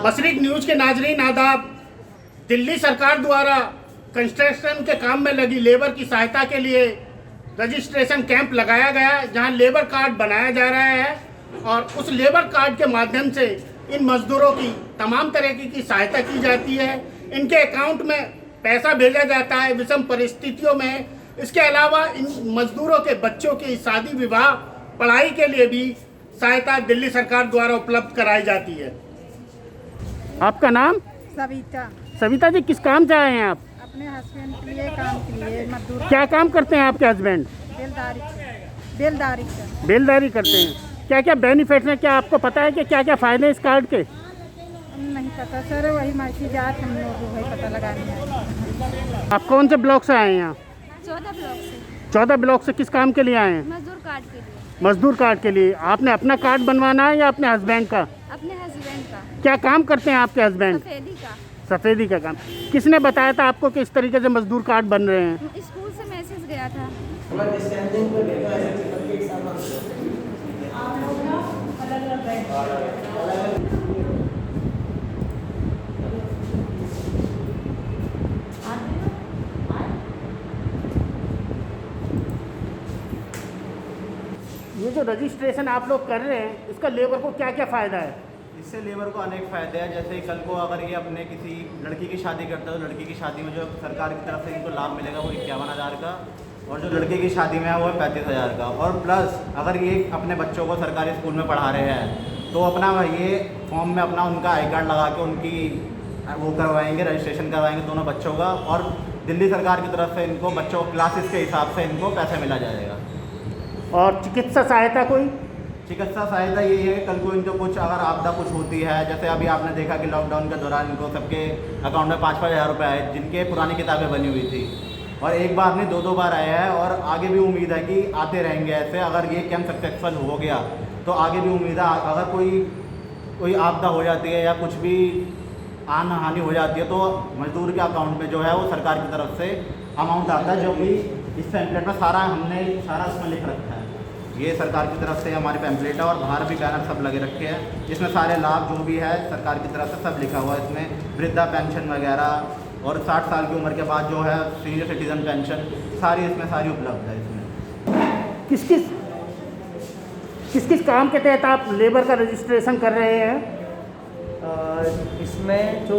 मशरिक news के नाजरीन आदाब। दिल्ली सरकार द्वारा कंस्ट्रक्शन के काम में लगी लेबर की सहायता के लिए रजिस्ट्रेशन कैंप लगाया गया है, जहां लेबर कार्ड बनाया जा रहा है और उस लेबर कार्ड के माध्यम से इन मजदूरों की तमाम तरह की सहायता की जाती है। इनके अकाउंट में पैसा भेजा जाता है विषम परिस्थितियों में। इसके अलावा इन मजदूरों के बच्चों की शादी विवाह पढ़ाई के लिए भी सहायता दिल्ली सरकार द्वारा उपलब्ध कराई जाती है। आपका नाम? सविता। सविता जी, किस काम से आए हैं आप? अपने हस्बैंड के लिए काम के लिए मजदूर। क्या काम करते हैं आपके हस्बैंड? बेलदारी करते हैं। क्या क्या बेनिफिट्स हैं, क्या आपको पता है कि क्या क्या फ़ायदे इस कार्ड के? नहीं पता सर, वही मार्ची जात हम लोग वही पता लगाने आए। आप कौन से ब्लॉक से आए हैं यहाँ? 14 ब्लॉक से। 14 ब्लॉक से किस काम के लिए आए हैं? मजदूर कार्ड के लिए। मजदूर कार्ड के लिए। आपने अपना कार्ड बनवाना है या अपने हस्बैंड का? अपने हस्बैंड का। क्या काम करते हैं आपके हस्बैंड? सफेदी का। सफेदी का काम। किसने बताया था आपको कि इस तरीके से मजदूर कार्ड बन रहे हैं? स्कूल से मैसेज गया था। ये जो रजिस्ट्रेशन आप लोग कर रहे हैं, इसका लेबर को क्या क्या फ़ायदा है? इससे लेबर को अनेक फ़ायदे हैं। जैसे कल को अगर ये अपने किसी लड़की की शादी करता है तो लड़की की शादी में जो सरकार की तरफ से इनको लाभ मिलेगा वो 51,000 का, और जो लड़के की शादी में है वो 35,000 का। और प्लस अगर ये अपने बच्चों को सरकारी स्कूल में पढ़ा रहे हैं तो अपना ये फॉर्म में अपना उनका आई कार्ड लगा के उनकी वो करवाएंगे, रजिस्ट्रेशन करवाएंगे दोनों बच्चों का, और दिल्ली सरकार की तरफ से इनको बच्चों क्लासेस के हिसाब से इनको पैसे मिला जाएगा। और चिकित्सा सहायता कोई? चिकित्सा सहायता ये है कल को इनको कुछ अगर आपदा कुछ होती है, जैसे अभी आपने देखा कि लॉकडाउन के दौरान इनको सबके अकाउंट में 5-5 हज़ार रुपये आए, जिनके पुरानी किताबें बनी हुई थी, और एक बार नहीं 2-2 बार आया है, और आगे भी उम्मीद है कि आते रहेंगे ऐसे। अगर ये कैंप सक्सेसफुल हो गया तो आगे भी उम्मीद है अगर कोई आपदा हो जाती है या कुछ भी आन हानि हो जाती है तो मजदूर के अकाउंट में जो है वो सरकार की तरफ से अमाउंट आता है, जो भी इस पैम्पलेट में हमने सारा उसमें लिख रखा है। ये सरकार की तरफ से हमारे पैम्पलेट है और बाहर भी बैनर सब लगे रखे हैं, जिसमें सारे लाभ जो भी है सरकार की तरफ से सब लिखा हुआ है। इसमें वृद्धा पेंशन वगैरह और 60 साल की उम्र के बाद जो है सीनियर सिटीज़न पेंशन सारी उपलब्ध है। इसमें किस किस काम के तहत आप लेबर का रजिस्ट्रेशन कर रहे हैं? इसमें जो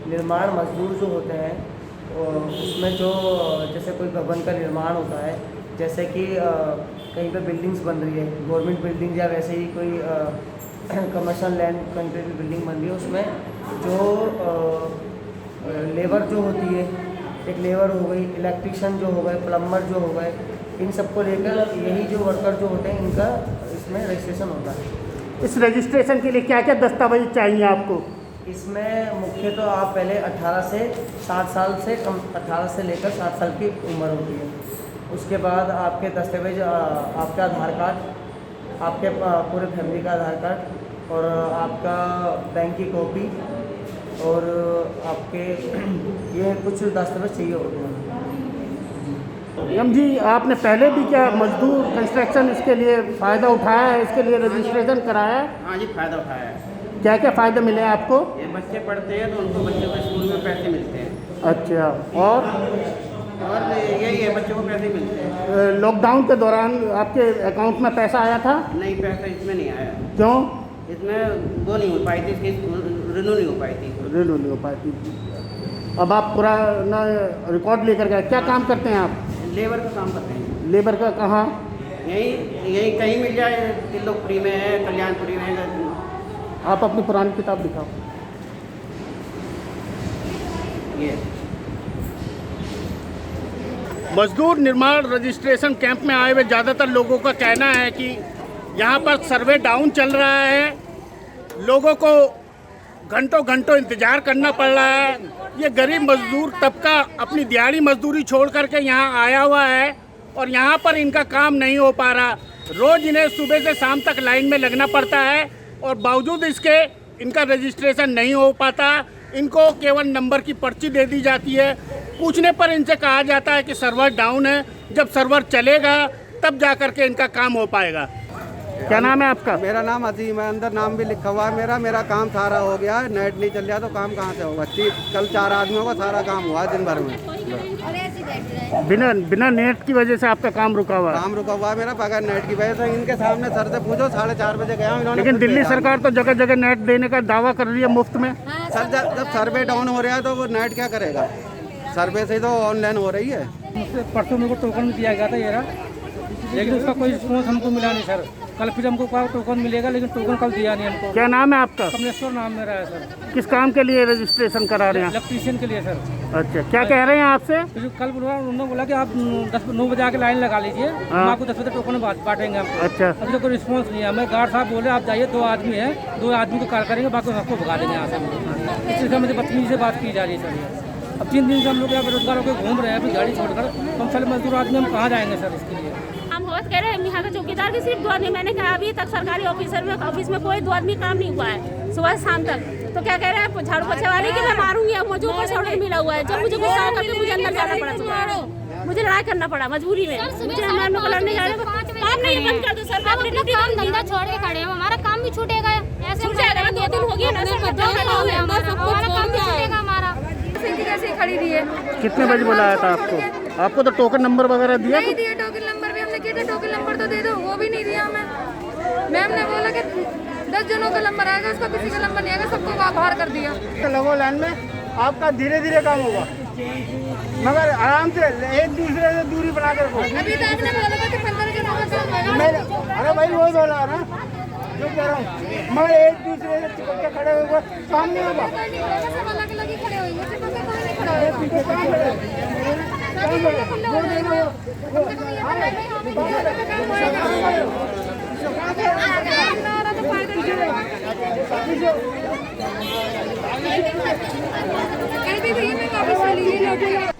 निर्माण मजदूर जो होते हैं उसमें जो जैसे कोई भवन का निर्माण होता है, जैसे कि कहीं पे बिल्डिंग्स बन रही है, गवर्नमेंट बिल्डिंग या वैसे ही कोई कमर्शियल लैंड कहीं पे भी बिल्डिंग बन रही है, उसमें जो लेबर जो होती है, एक लेबर हो गई, इलेक्ट्रिशियन जो हो गए, प्लम्बर जो हो गए, इन सबको लेकर यही जो वर्कर जो होते हैं इनका इसमें रजिस्ट्रेशन होता है। इस रजिस्ट्रेशन के लिए क्या क्या दस्तावेज चाहिए आपको? इसमें मुख्य तो आप पहले 18 से 60 साल से कम 18 से लेकर 60 साल की उम्र होती है। उसके बाद आपके दस्तावेज आपका आधार कार्ड, आपके पूरे फैमिली का आधार कार्ड, और आपका बैंक की कॉपी, और आपके ये कुछ दस्तावेज चाहिए होते हैं। एम जी, आपने पहले भी क्या मजदूर कंस्ट्रक्शन इसके लिए फ़ायदा उठाया है, इसके लिए रजिस्ट्रेशन कराया है? हाँ जी, फ़ायदा उठाया है। क्या क्या फ़ायदे मिले हैं आपको? ये बच्चे पढ़ते हैं तो उनको बच्चों के स्कूल में पैसे मिलते हैं। अच्छा, और यही है, बच्चों को पैसे मिलते हैं। लॉकडाउन के दौरान आपके अकाउंट में पैसा आया था? नहीं, पैसा इसमें नहीं आया। क्यों? इसमें वो नहीं हो पाई थी, इसकी रिन्यू नहीं हो पाई थी। रिन्यू नहीं हो पाई थी। अब आप पुराना रिकॉर्ड लेकर गए। क्या काम करते हैं आप? लेबर का काम करते हैं। लेबर का कहाँ? यही कहीं मिल जाए, तिलोकपुरी में है, कल्याणपुरी में है। आप अपनी पुरानी किताब दिखाओ। ये मजदूर निर्माण रजिस्ट्रेशन कैंप में आए हुए ज़्यादातर लोगों का कहना है कि यहाँ पर सर्वे डाउन चल रहा है, लोगों को घंटों घंटों इंतज़ार करना पड़ रहा है। ये गरीब मजदूर तबका अपनी दिहाड़ी मजदूरी छोड़ करके यहाँ आया हुआ है और यहाँ पर इनका काम नहीं हो पा रहा। रोज़ इन्हें सुबह से शाम तक लाइन में लगना पड़ता है और बावजूद इसके इनका रजिस्ट्रेशन नहीं हो पाता। इनको केवल नंबर की पर्ची दे दी जाती है। पूछने पर इनसे कहा जाता है कि सर्वर डाउन है, जब सर्वर चलेगा तब जा कर के इनका काम हो पाएगा। क्या नाम है आपका? मेरा नाम अजीम है, अंदर नाम भी लिखा हुआ है मेरा काम सारा हो गया है। नेट नहीं चल रहा तो काम कहाँ से होगा? कल 4 आदमियों का सारा काम हुआ दिन भर में। बिना नेट की वजह से आपका काम रुका हुआ है? काम रुका हुआ है मेरा बगैर नेट की वजह से। इनके सामने सर से पूछो, 4:30 बजे गया हूं, इन्होंने। लेकिन दिल्ली सरकार तो जगह जगह नेट देने का दावा कर रही है मुफ्त में। सर जब सर्वे डाउन हो रहा है तो वो नेट क्या करेगा? सर्वे से तो ऑनलाइन हो रही है। परसों मेरे को टोकन दिया गया था ये रहा, लेकिन उसका कोई रिस्पॉन्स हमको मिला नहीं सर। कल फिर हमको कहा टोकन मिलेगा, लेकिन टोकन कल दिया नहीं हमको। क्या नाम है आपका? कमलेश्वर नाम मेरा है सर। किस काम के लिए रजिस्ट्रेशन करा रहे हैं? इलेक्ट्रीशियन के लिए सर। अच्छा, क्या कह रहे हैं आपसे? फिर कल उन्होंने बोला कि आप 9 बजे आके लाइन लगा लीजिए, हम आपको 10 बजे टोकन बांटेंगे हमको। अच्छा, अभी तो कोई रिस्पॉन्स नहीं है। हमें गार्ड साहब बोले आप जाइए, 2 आदमी हैं, 2 आदमी को कॉल करेंगे, बाकी सबको भगा देंगे यहाँ से। इस तरह मुझे बदतमीजी से बात की जा रही है सर। अब 3 दिन से हम लोग यहाँ बेरोजगार होकर घूम रहे हैं अपनी गाड़ी छोड़कर। हम सारे मजदूर आदमी हम कहाँ जाएंगे सर इसके लिए? हम बहुत कह रहे हैं यहाँ के चौकीदार की सिर्फ 2 आदमी। मैंने कहा अभी तक सरकारी ऑफिस में कोई 2 आदमी काम नहीं हुआ है सुबह से शाम तक। तो क्या कह रहे हैं झाड़ू पोछे वाले कि मैं मारूंगी, अब मुझे ऊपर से ऑर्डर मिला हुआ है। जब मुझे गुस्सा होकर के मुझे अंदर जाना पड़ा, सुबह मुझे लड़ाई करना पड़ा मजबूरी में। मुझे हमारे में कलर नहीं जा रहा, काम नहीं बंद कर दो सर। हम अपना काम धंधा छोड़ के खड़े हैं, हमारा काम भी छूटेगा। ऐसे छूट जाएगा, 2 दिन हो गया ना सर, हमारा काम भी छूटेगा हमारा। कैसे खड़ी रही है? कितने बजे बुलाया था आपको? आपको तो टोकन नंबर वगैरह दिया? नहीं दिया, टोकन नंबर भी हमने किया था, टोकन नंबर तो दे दो, वो भी नहीं दिया हमें। मैम ने बोला कि 10 जनों का नंबर आएगा, उसका किसी का नंबर नहीं आएगा, सबको बाहर कर दिया। लगो लाइन में, आपका धीरे धीरे काम होगा, मगर आराम से एक दूसरे से दूरी बना कर रखो। अभी तो आपने बोला था कि 15 जनों का काम होगा। अरे भाई वही बोला ना जो कह रहा हूँ, मगर एक दूसरे से चिपक के खड़े हुए काम नहीं होगा। सब अलग अलग ही खड़े होंगे, चिपक के कोई नहीं खड़ा होगा। कहीं भी भैया मैं वापस चली गई।